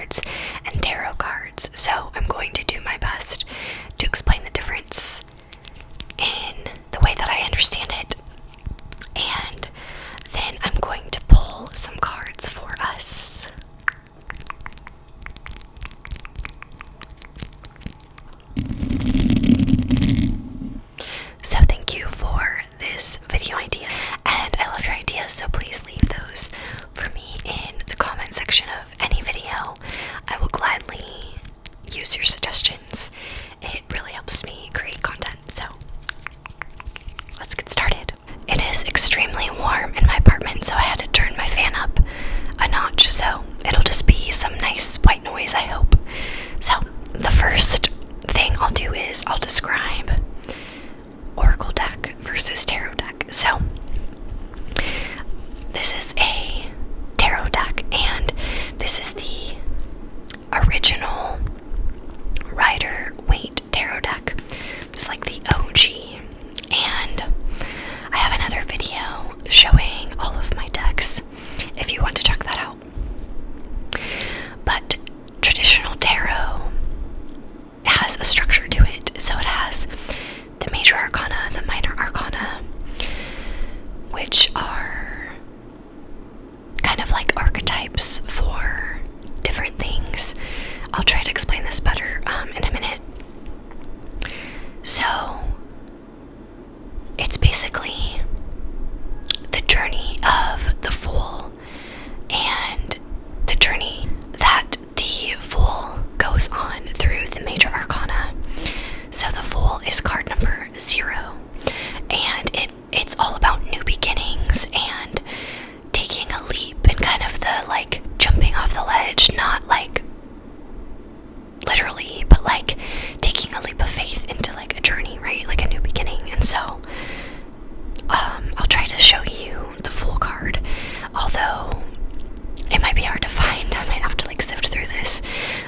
cards and tarot cards. So I'm going to do my best to explain the difference in the way that I understand it. And then I'm going to pull some cards for us. So thank you for this video idea, and I love your ideas, so please leave those for me in the comment section of any video. I will gladly use your suggestions. It really helps me create content, so let's get started. It is extremely warm in my apartment, so I had to turn my fan up a notch, so it'll just be some nice white noise, I hope. So the first thing I'll do is I'll describe Oracle deck versus tarot deck. So this is a tarot deck, and this is the original Rider-Waite tarot deck. It's like the OG, and I have another video showing all of my decks if you want to check that out. But traditional tarot has a structure to it, so it has the major arcana, the minor arcana, which are kind of like archetypes for different things. I'll try to explain this better in a minute. So it's basically the journey of the Fool and the journey that the Fool goes on through the major arcana. So the Fool is card number 0, and it's all about new beginnings and taking a leap and kind of the like jumping off the ledge, not like literally, but like taking a leap of faith into like a journey, right? Like a new beginning. And so I'll try to show you the Fool card, although it might be hard to find. I might have to like sift through this,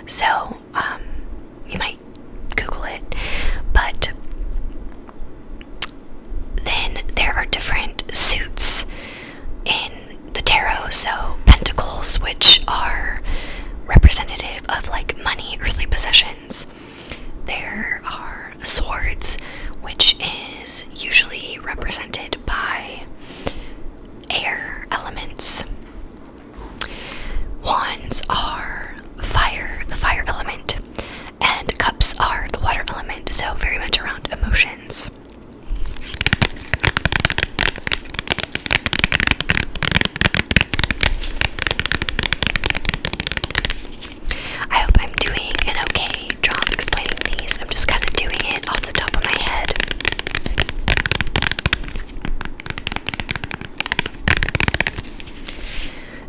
so you might Google it. But then there are different suits in the tarot. So pentacles, which are representative of like money, earthly possessions. There are swords, which is usually represented by air elements. Wands are fire, the fire element, and cups are the water element, so very much around emotions. I hope I'm doing an okay job explaining these. I'm just kind of doing it off the top of my head.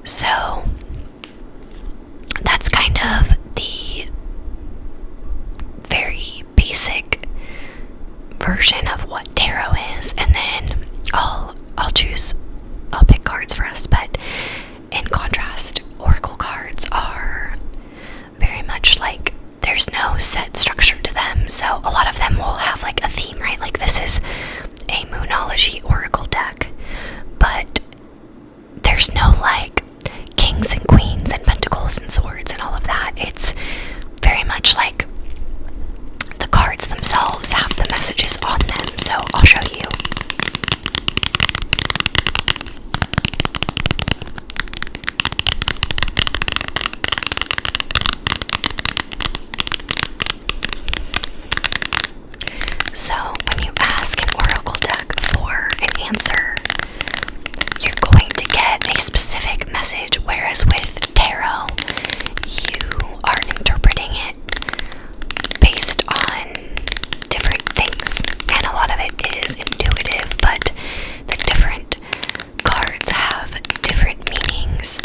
So that's kind of the very basic version of what tarot is, and then I'll pick cards for us. But in contrast, oracle cards are very much like there's no set structure to them, so a lot of them will have like a theme, right? Like this is a Moonology oracle deck, but there's no like kings and queens and pentacles and swords and all of that. It's very much like the cards themselves have the messages on them, so I'll show you. So when you ask an oracle deck for an answer, you're going to get a specific message, whereas with tarot, you are interpreting it based on different things, and a lot of it is intuitive, but the different cards have different meanings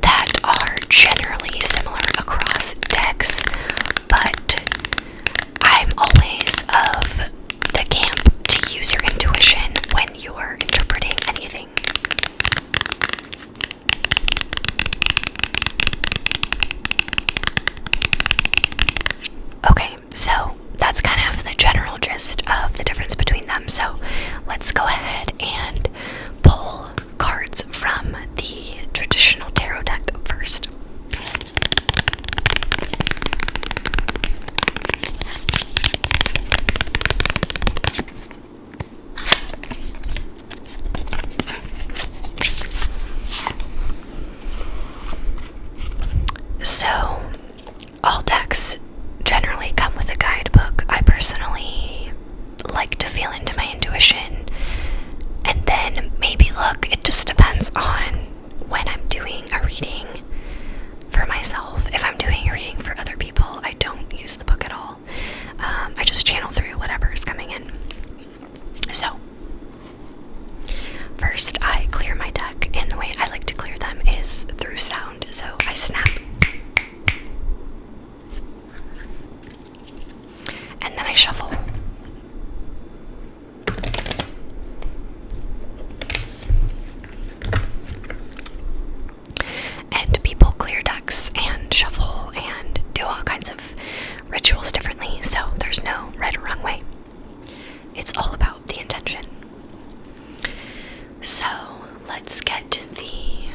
that are generally similar across decks, but I'm always of the camp to use your intuition when you're interpreting anything. Okay, so that's kind of the general gist of the difference between them. So let's go ahead and pull cards from the traditional tarot deck first. All decks generally come with a guidebook. I personally like to feel into my intuition and then maybe look. It just depends on when I'm doing a reading for myself. If I'm doing a reading for other people, I don't use the book at all. I just channel through whatever is coming in. So, first I clear my deck, and the way I like to clear them is through sound. So I snap, and then I shuffle. And people clear decks and shuffle and do all kinds of rituals differently, so there's no right or wrong way. It's all about the intention. So let's get to the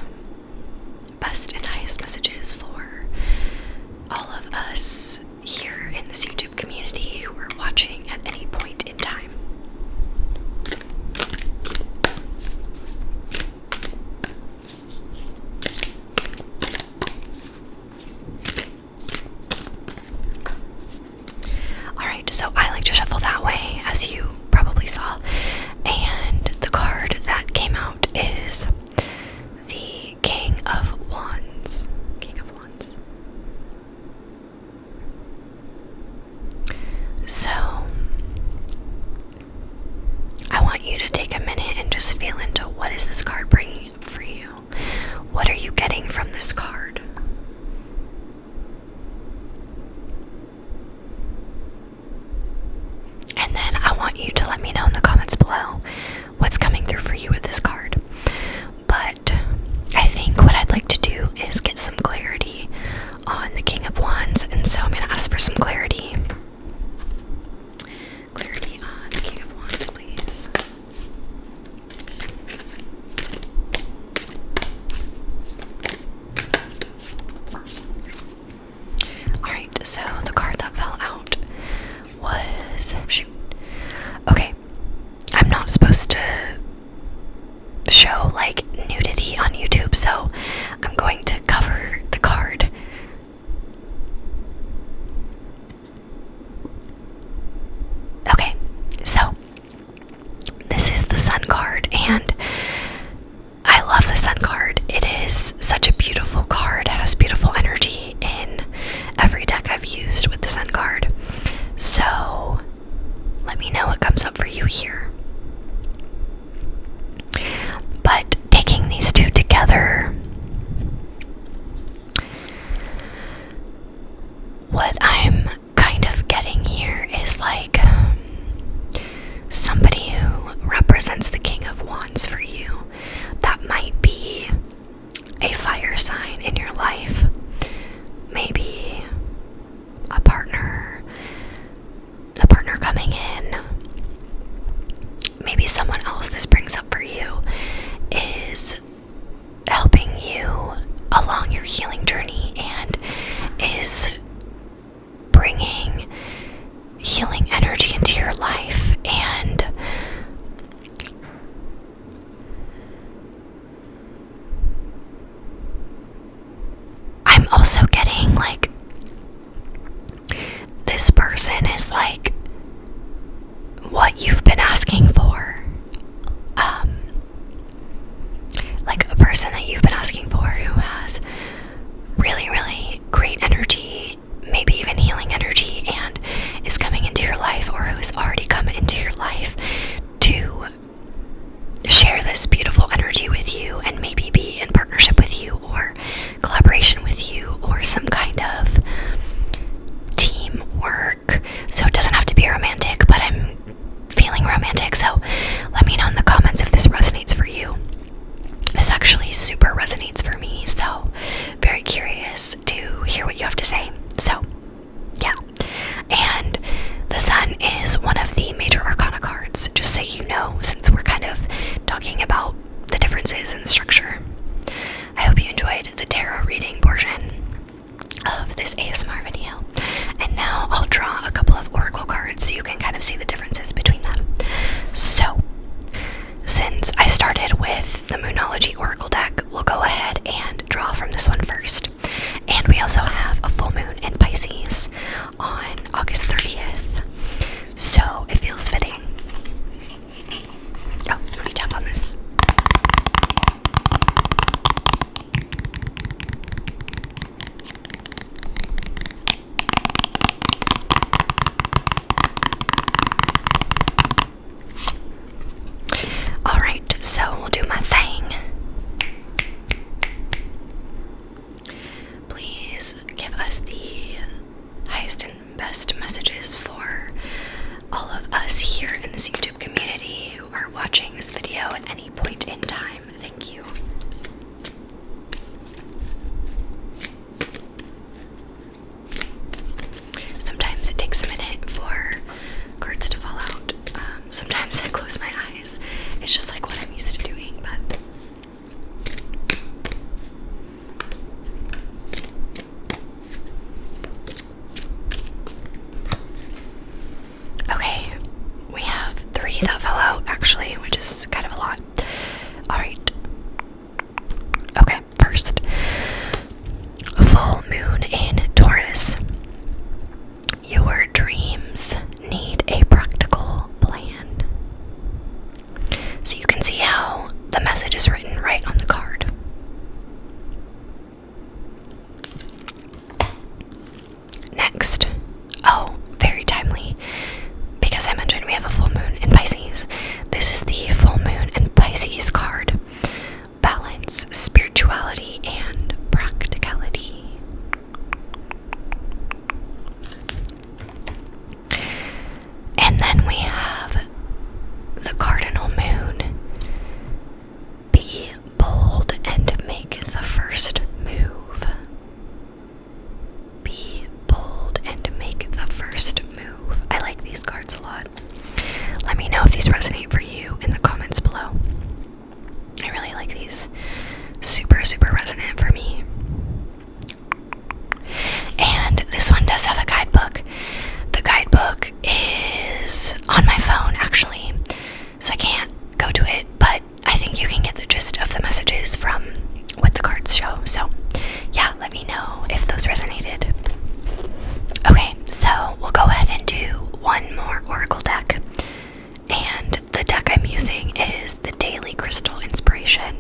best and highest messages for all of us here in this YouTube community who are watching at any point in time. Alright, so I like to shuffle that way, as you probably saw. And the card that came out is the King of Wands. King of Wands. So, I want you to take a minute and just feel into what is this card bringing up for you? What are you getting from this card? And then I want you to let me know in the comments below what's coming through for you with this card. But I think what I'd like to do is get some clarity on the King of Wands, and so I'm going to ask for some clarity. Clarity on the King of Wands, please. Alright, so the card that fell out was... shoot. Okay, I'm not supposed to show like nudity on YouTube, so I'm going to cover the card. Okay, so this is the Sun card, and I love the Sun card. It is such a beautiful card. It has beautiful energy in every deck I've used with the Sun card. So let me know what comes up for you here. But taking these two together, what I'm kind of getting here is like somebody who represents the King of Wands for you. That might be a fire sign in your life, maybe a partner coming in, maybe someone else this brings up for you is helping you along your healing journey and is bringing healing energy into your life. And I'm also getting like this person is like what you've been asking for. Like a person that you've been asking for who has really, really great energy, maybe even healing energy, and is coming into your life, or who has already come into your life to share this beautiful energy with you and maybe be in partnership with you or collaboration with you or some kind of teamwork. So it doesn't have to be romantic, but I'm feeling romantic, so let me know in the comments if this resonates for you. This actually super resonates for me, so very curious to hear what you have to say. So yeah, and the Sun is one of the major arcana cards, just so you know, since we're kind of talking about the differences in the structure. I hope you enjoyed the tarot reading portion of this ASMR video, and now I'll draw a couple of oracle cards so you can kind of see the differences between them. So since I started with the Moonology Oracle deck, we'll go ahead and draw from this one first. And we also have a be bold and make the first move. I like these cards a lot. Let me know if these resonate for you in the comments below. I really like these. Super, super resonant for me. And this one does have a guidebook. The guidebook is on my phone, actually, so I can't go to it, but I think you can get the gist of the messages from what the cards show. So yeah, let me know if those resonated. Okay, so we'll go ahead and do one more oracle deck. And the deck I'm using is the Daily Crystal Inspiration.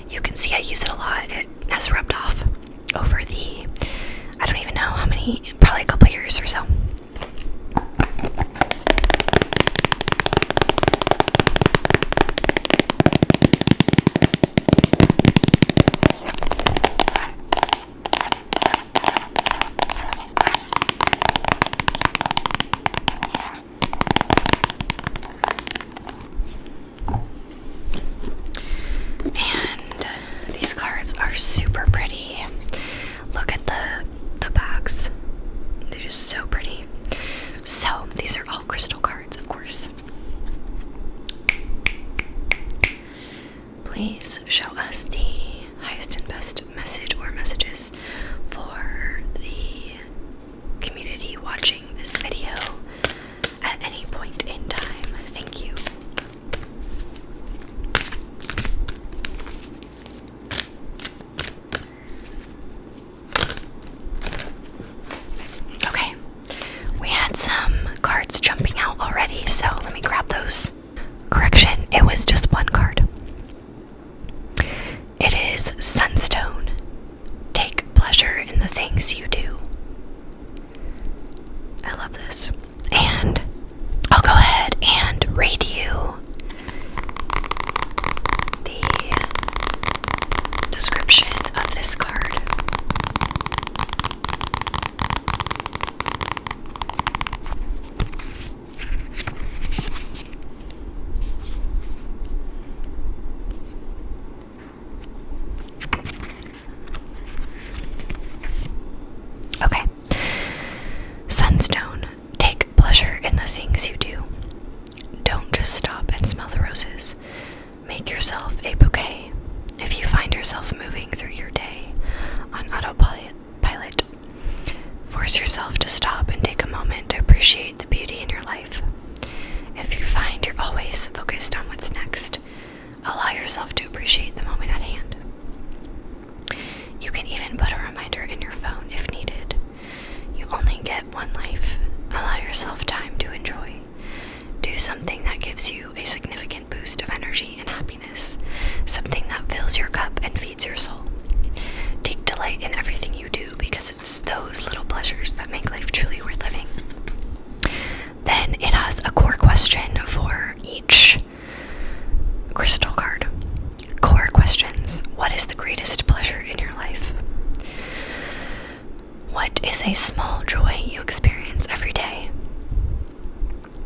You can see I use it a lot. It has rubbed off over the, I don't even know how many, probably a couple years or so. Are super pretty. Look at the backs. They're just so pretty. So these are all crystal cards, of course. Please show us the highest and best message or messages for the community watching this video at any point in time. Thank you. Jumping out already, so let me grab those. Correction, it was just one card. It is Sunstone. Take pleasure in the things you do. I love this. And I'll go ahead and read you the description of this card. Okay. Sunstone. Take pleasure in the things you do. Don't just stop and smell the roses. Make yourself a bouquet. If you find yourself moving through your day on autopilot, force yourself to stop and take a moment to appreciate the beauty in your life. If you find you're always focused on what's next, allow yourself to appreciate the moment at hand. You can even put a reminder in your phone if needed. You only get one life. Allow yourself time to enjoy. Do something that gives you a significant boost of energy and happiness, something that fills your cup and feeds your soul. Take delight in everything you do because it's those little pleasures that make life truly worth living. Then it has a core question for each crystal card. Core questions. What is the greatest pleasure in your life? What is a small joy you experience every day?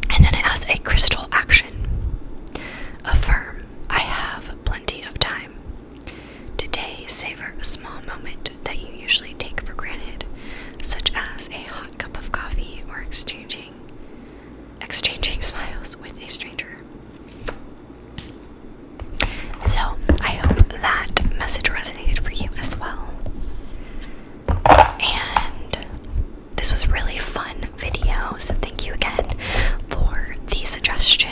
And then it has a crystal action. Affirm, I have plenty of time. Today, savor a small moment that you usually take for granted, such as a hot cup of coffee or exchanging smiles with a stranger. So, I hope that message resonated for you as well. And this was a really fun video, so thank you again for the suggestion.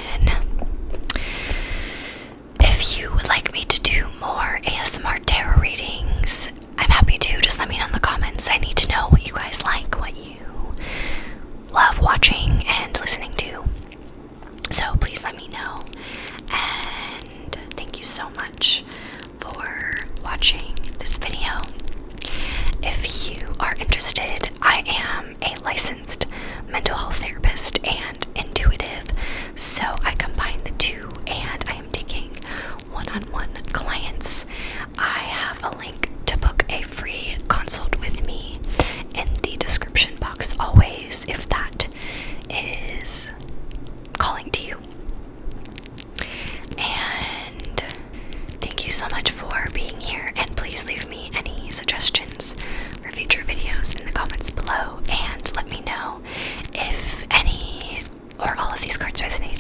If you would like me to do more ASMR tarot readings, I'm happy to. Just let me know in the comments below and let me know if any or all of these cards resonate.